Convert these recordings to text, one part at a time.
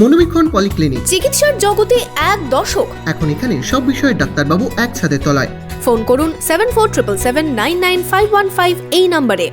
মনোবীক্ষণ polyclinic, চিকিৎসার জগতে এক দশক। এখন এখানে সব বিষয়ে ডাক্তারবাবু একসাথে তলায়। ফোন করুন 7477999515 এই নম্বরে।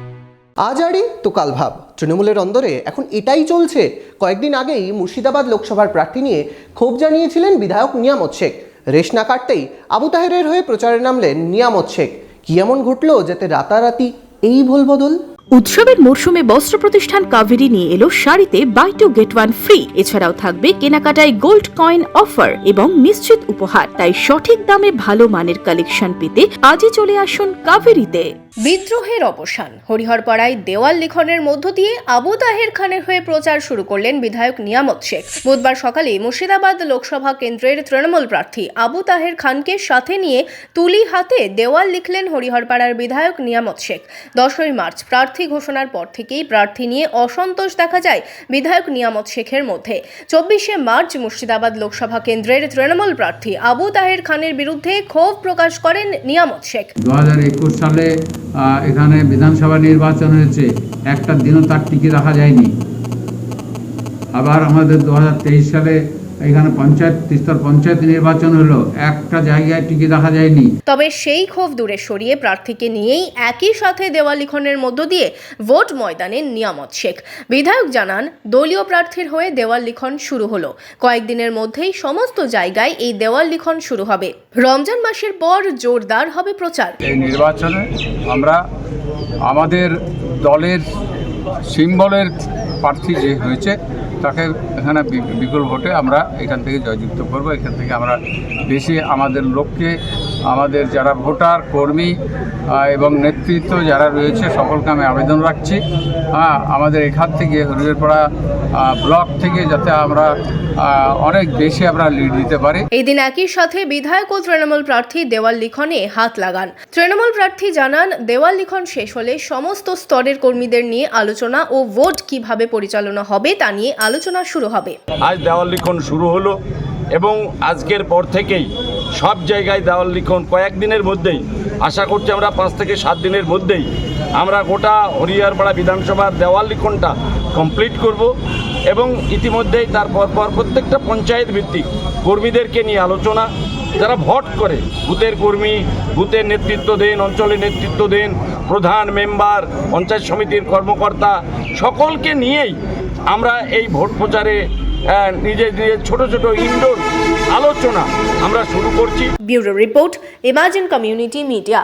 আজ আড়ি তো কাল ভাব, তৃণমূলের অন্দরে এখন এটাই চলছে। কয়েকদিন আগেই মুর্শিদাবাদ লোকসভার প্রার্থী নিয়ে ক্ষোভ জানিয়েছিলেন বিধায়ক নিয়ামত শেখ। রেশ না কাটতেই আবু তাহেরের হয়ে প্রচারে নামলেন নিয়ামত শেখ। কি এমন ঘটল যাতে রাতারাতি এই ভুলবদল? উৎসবের মরশুমে বস্ত্র প্রতিষ্ঠান কাভেরি নিয়ে এলো শাড়িতে buy two get one free. এছাড়াও থাকবে কেনাকাটায় গোল্ড কয়েন অফার এবং নিশ্চিত উপহার। তাই সঠিক দামে ভালো মানের কালেকশন পেতে আজই চলে আসুন কাভেরিতে। বিদ্রোহের অবসান, হরিহরপাড়ায় দেওয়াল লিখনের মধ্য দিয়ে আবু তাহের খানের হয়ে প্রচার শুরু করলেন বিধায়ক নিয়ামত শেখ। বুধবার সকালে মুর্শিদাবাদ লোকসভা কেন্দ্রের তৃণমূল প্রার্থী আবু তাহের খানকে সাথে নিয়ে তুলি হাতে দেওয়াল লিখলেন হরিহরপাড়ার বিধায়ক নিয়ামত শেখ। 10ই মার্চ প্রার্থী ঘোষণার পর থেকেই প্রার্থী নিয়ে অসন্তোষ দেখা যায় বিধায়ক নিয়ামত শেখের মধ্যে। 24শে মার্চ মুর্শিদাবাদ লোকসভা কেন্দ্রের তৃণমূল প্রার্থী আবু তাহের খানের বিরুদ্ধে ক্ষোভ প্রকাশ করেন নিয়ামত শেখ। 2021 সালে এখানে বিধানসভা নির্বাচন হয়েছে, একটা দিনও তার টিকে রাখা যায়নি। আবার আমাদের 2023 সালে এখানে তিস্তর পঞ্চায়েত নির্বাচন হলো, একটা জায়গায় টিকে রাখা যায়নি। তবে সেই ক্ষোভ দূরে সরিয়ে প্রার্থীকে নিয়েই একই সাথে দেওয়াল লিখনের মধ্য দিয়ে ভোট ময়দানে নিয়ামত শেখ। বিধায়ক জানান, দলীয় প্রার্থীর হয়ে দেওয়াল লিখন শুরু হলো। কয়েকদিনের মধ্যেই সমস্ত জায়গায় এই দেওয়াল লিখন শুরু হবে। রমজান মাসের পর জোরদার হবে প্রচার। এই নির্বাচনে আমরা আমাদের দলের সিম্বলের প্রার্থী যে হয়েছে তাকে এখানে বিপুল ভোটে আমরা এখান থেকে জয়যুক্ত করব। এখান থেকে আমরা বেশি আমাদের লোককে, আমাদের যারা ভোটার কর্মী এবং নেতৃত্ব যারা রয়েছে সকলকে আমি আবেদন রাখছি, আমাদের এখান থেকে হরিহরপাড়া ব্লক থেকে যাতে আমরা অনেক বেশি আমরা লিড দিতে পারি। এই দিন একই সাথে বিধায়ক ও তৃণমূল প্রার্থী দেওয়াল লিখনে হাত লাগান। তৃণমূল প্রার্থী জানান, দেওয়াল লিখন শেষ হলে সমস্ত স্তরের কর্মীদের নিয়ে আলোচনা ও ভোট কিভাবে পরিচালনা হবে তা নিয়ে আলোচনা শুরু হবে। আজ দেওয়াল লিখন শুরু হলো এবং আজকের পর থেকেই সব জায়গায় দেওয়াল লিখন কয়েকদিনের মধ্যেই, আশা করছি আমরা 5 থেকে 7 দিনের মধ্যেই আমরা গোটা হরিহরপাড়া বিধানসভার দেওয়াল লিখনটা কমপ্লিট করব এবং ইতিমধ্যেই তারপর প্রত্যেকটা পঞ্চায়েত ভিত্তিক কর্মীদেরকে নিয়ে আলোচনা, যারা ভোট করে বুথের কর্মী, বুথের নেতৃত্ব দেন, অঞ্চলের নেতৃত্ব দেন, প্রধান মেম্বার, পঞ্চায়েত সমিতির কর্মকর্তা, সকলকে নিয়েই আমরা এই ভোট প্রচারে নিজের ছোট ছোট ইনডোর আলোচনা আমরা শুরু করছি। Bureau report, imagine community media.